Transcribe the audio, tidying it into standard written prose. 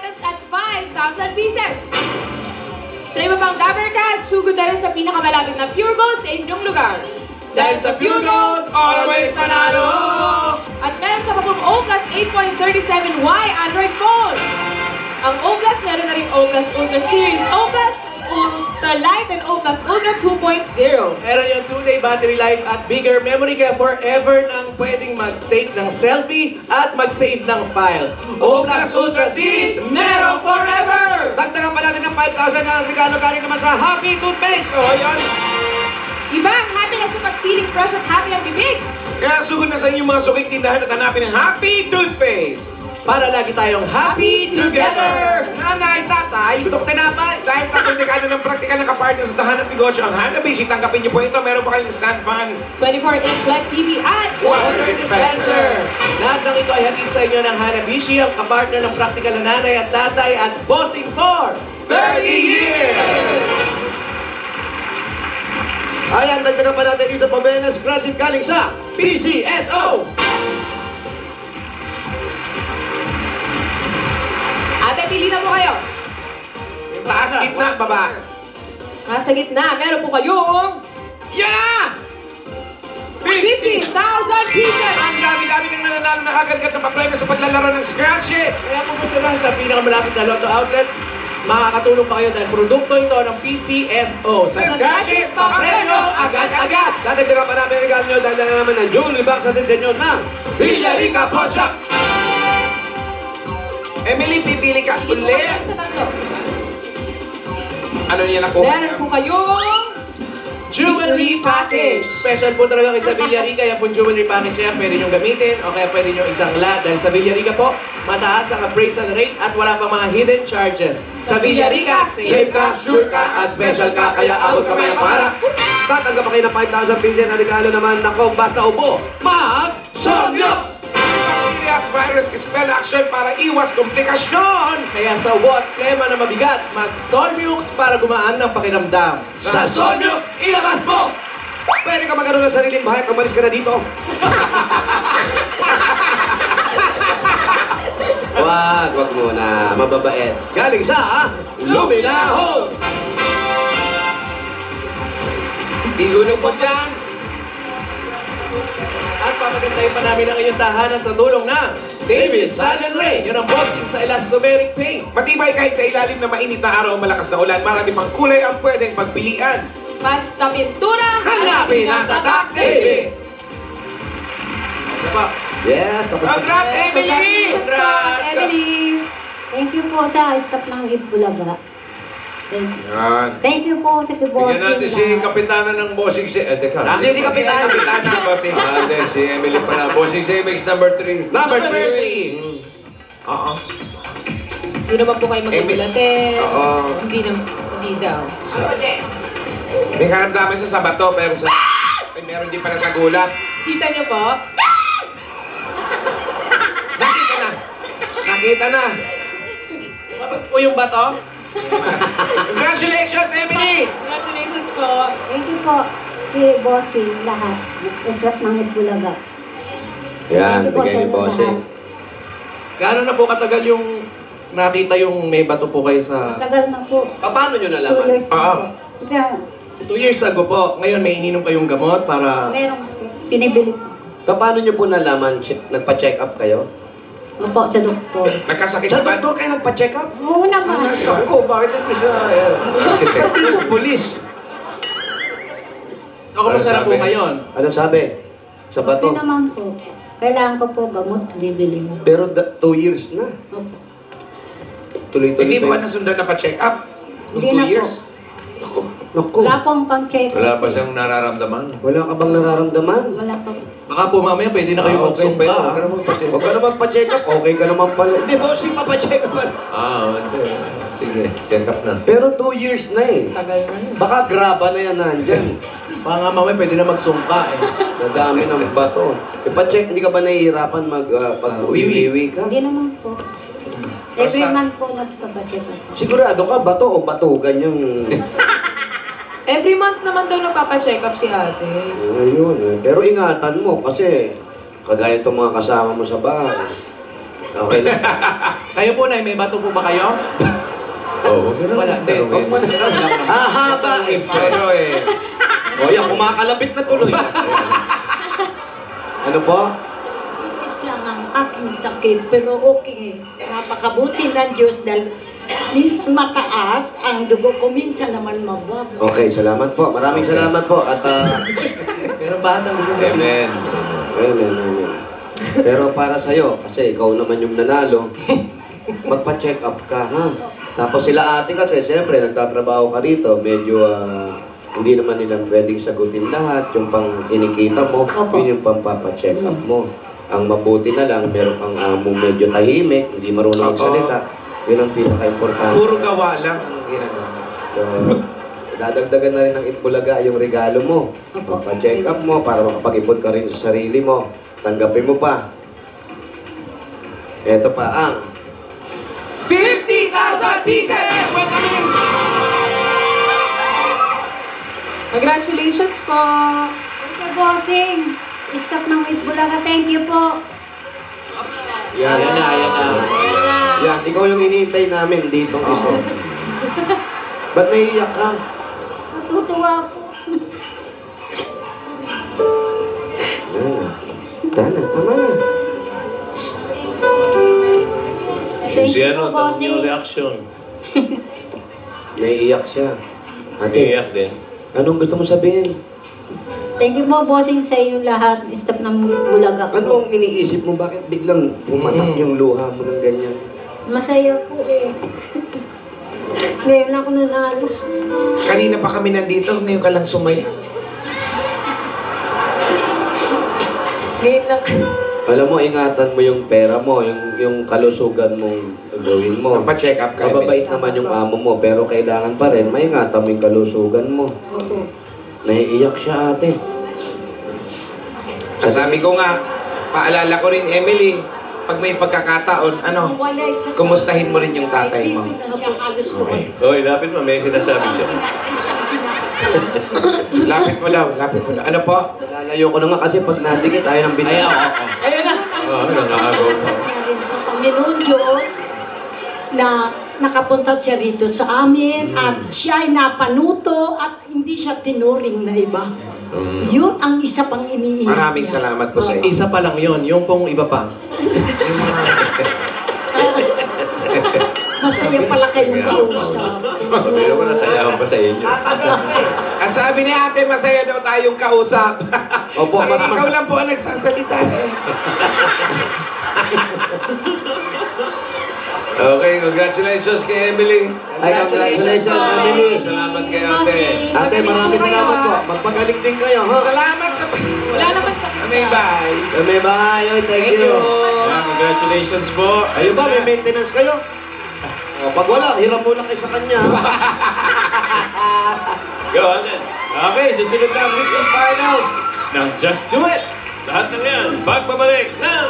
items at 5,000 pieces. Sa iba pang Dapper Cats, sugod na rin sa pinakamalapit na Pure Gold sa inyong lugar. Dahil sa Pure Gold, always panalo! At meron ka pa pong O Plus 8.37Y Android phone. Ang O Plus, meron na rin O Plus Ultra Series, O Plus Ultra Light, and O Plus Ultra 2.0. Meron yung 2-day battery life at bigger memory kaya forever nang pwedeng mag-take ng selfie at mag-save ng files. O Plus Ultra Series, meron forever! Dagdagan pa natin ng 5,000 na regalo galing naman sa Happy Toothpaste. O, yan. Iba ang happiness kapag feeling fresh at happy ang bibig. Kaya sugod na sa inyong mga sukik tindahan at hanapin ng Happy Toothpaste. Para lagi tayong happy together! Nanay, tatay, Tutok tinapay. dahil 3 dekada ng praktikal na kapartner sa tahanan at negosyo ang Hanabishi, tanggapin niyo po ito. Meron pa kayong stand fan. 24-inch LED TV at Water dispenser. Lahat ng ito ay hatid sa inyo ng Hanabishi, ang kapartner ng praktikal na nanay at tatay at bossing for 30 years! Ayan, dagdagan pa natin dito pa Venus Graduate galing sa PCSO. Ate, pili na po kayo. Taas, gitna, baba. Nasa gitna, meron po kayong Yan na! 50,000 pieces! Ang dami-dami ng nananalo na kagad ng papremyo sa paglalaro ng Scratch It. Kaya pumunta lang sa pinakamalapit na Lotto outlets. Makakatulong pa kayo dahil produkto ito ng PCSO. Sa Scratch It, papremyo agad-agad. Dadagdagan pa namin regalo nyo dahil na naman ng jewelry box natin sa inyo ng Villarica Pawn Shop. Emily, pipili ka Pili po ulit. kayo sa tatlo. Ano niyan ako? Meron po kayong Jewelry Package! Special po talaga kay sa Villarica. Yan po jewelry package yan. Pwede nyo gamitin o kaya pwede nyo isang lot. Dahil sa Villarica po, mataas ang appraisal rate at wala pang mga hidden charges. Sa Villarica, Safe ka, sure ka, at special ka, kaya abot ka may pangarap. tatanggap pa kayo ng 5,000 pieces na regalo naman. Nako, basta upo. Solmyox! Bacteria at virus spell action para iwas komplikasyon. Kaya sa what klema na mabigat, mag-Solmux para gumaan ng pakiramdam. Sa Solmyox, ilabas mo! Pwede ka magkaroon ng sariling bahay at umalis ka na dito. Wag muna. Mababait. Galing sa Luminaho! Igulong po dyan. At papagandahin pa namin ang inyong tahanan sa tulong na David Sun and Rain. Yun ang bossing sa elastomeric paint. Matibay kahit sa ilalim na mainit na araw o malakas na ulan, marami pang kulay ang pwedeng pagpilian. basta pintura. Hanapin ang Tatak Davis! Ano pa? Yes, tapos Congrats, Emily! Congratulations po, Emily. Thank you po sa staff ng Itbulaga. Yan. Thank you po sa Bigyan bossing natin si Kapitana ng Bossing si... teka. Hindi kapitan. Kapitan ng bossing. Hindi, si Emily pala. Bossing si Mix number 3. Number 3. Oo. Hindi naman po kayo mag-ubilate. Oo. Hindi daw. May karamdaman sa sabato, pero sa... Ay, meron din pala sa gulat. Kita niyo po? Nakita na! Nakita na! Mabas po yung bato? Congratulations, Emily! Congratulations po. Thank you po kay bossing lahat. Staff ng Itbulaga. Yan, Thank you po bigay sa ni inyo bossing. lahat. Gaano na po katagal yung nakita yung may bato po kayo sa... Tagal na po. Paano nyo 2 nalaman? years na Oo. po. Kaya, 2 years ago po. Ngayon may ininom kayong gamot para... merong pinibili po. Paano nyo po nalaman? Nagpa-check up kayo? Opo, sa doktor. Nagkasakit Sa ka ba? doktor kayo nagpa-check up? Oo naman. Ako, bakit hindi siya... Pati sa polis. So, kumusta na po Sabi. ngayon? Anong sabi? Sa Okay bato? naman po. Kailangan ko po gamot, bibili mo. Pero 2 years na. Opo. Tuloy-tuloy Hindi mo pa ba nasundan na pa-check up? Hindi 2 na po. years? Ako. Naku, Wala pong pang-check. Wala pa siyang nararamdaman. wala ka bang nararamdaman? Wala pa. Baka po mamaya pwede na kayo Okay pa yun. Huwag ka magsumpa. naman kasi. Huwag ka naman pa-check up, okay ka naman pala. Hindi, bossing pa-check up. Hindi. Sige, check up na. Pero 2 years na eh. Tagal na yun. Baka graba na yan nandyan. Baka nga mamaya pwede na magsumpa eh. Nadami ng bato. Pa-check, hindi ka ba nahihirapan pag-uwi-uwi ka? Hindi naman po. Every Basta- month po nagpapacheck up po. Sigurado ka, bato o batugan yung... Every month naman daw nagpapacheck up si ate. Ayun eh. Pero ingatan mo kasi kagaya itong mga kasama mo sa bahay. Okay lang. Kayo po, Nay, may bato po ba kayo? Oh, huwag Wala, hindi. Hahaba eh. Pero O yan, kumakalapit na tuloy. Ano po? Is lang ang aking sakit, pero okay. Napakabuti ng Diyos dahil minsan mataas ang dugo ko, minsan naman mababa. Okay, salamat po. Maraming salamat po. At Meron pa atang gusto sabihin. Amen. Pero para sa'yo, kasi ikaw naman yung nanalo, magpa-check up ka, ha? Tapos sila ate kasi, siyempre, nagtatrabaho ka rito, medyo hindi naman nilang pwedeng sagutin lahat. Yung pang kinikita mo, Opo. yun yung pang-check up mo. Ang mabuti na lang, meron kang amo medyo tahimik, hindi marunong magsalita. Yun ang pinaka-importante. puro gawa lang ang ginagawa. So, dadagdagan na rin ng Itbulaga yung regalo mo. Opo. Pa-check up mo para makapag-ipon ka rin sa sarili mo. Tanggapin mo pa. Eto pa ang 50,000 pieces! Welcome! Congratulations po! Thank you, bossing. Staff ng Itbulaga, thank you po. yan. Ayan na. Yan, ikaw yung hinihintay namin dito isa. Ba't naiiyak ka? Natutuwa po. Yan na. Tama na. Thank Si you ano, po, tanong yung bossing. reaction. Naiiyak siya. Ate, Iiyak din. anong gusto mo sabihin? Thank you po, bossing, sa inyo lahat. Staff ng Itbulaga po. Ano ang iniisip mo? Bakit biglang pumatak yung luha mo ng ganyan? Masaya po eh. Ngayon ako nanalo. Kanina pa kami nandito, ngayon ka lang sumaya. Ngayon lang. Alam mo, ingatan mo yung pera mo, yung kalusugan mong gawin mo. Magpa-check up ka. Mababait naman yung amo mo, pero kailangan pa rin, maingatan mo yung kalusugan mo. Opo. Naiiyak siya, ate. Sabi ko nga, paalala ko rin, Emily, pag may pagkakataon, Walay sa kumustahin mo rin yung tatay mo. Dito na siya halos Okay. Oy, lapit mo. May sinasabi siya. Isang kinakasal. Lapit mo lang. Ano po? Lalayo ko na nga kasi pag nadikit, ayaw ng bitay. Ayun na. Oo, nakakaagaw pa. Salamat rin sa Panginoon Diyos na nakapunta siya rito sa amin at siya ay napanuto at hindi siya tinuring na iba. Yun ang isa pang iniiyak Maraming niya. salamat po sa iyo. Isa pa lang yon, yung pong iba pa. Masaya pala kayong kausap. Pero mo nasayahan pa sa inyo. Ang sabi ni ate, masaya daw tayong kausap. Opo, Ang ikaw lang po ang nagsasalita eh. Okay, congratulations kay Emily. Ay, congratulations, Emily. Salamat kay ate. Ate, maraming salamat po. Magpagaling din kayo, ha? Salamat sa... Wala naman sa May bye. So, may bahay, oy, thank you. Congratulations po. Kayo ba, may maintenance kayo? O, pag wala, hiram muna kayo sa kanya. Go on then. Okay, susunod na ang weekend finals ng Just Do It. Lahat ng yan, pagbabalik ng...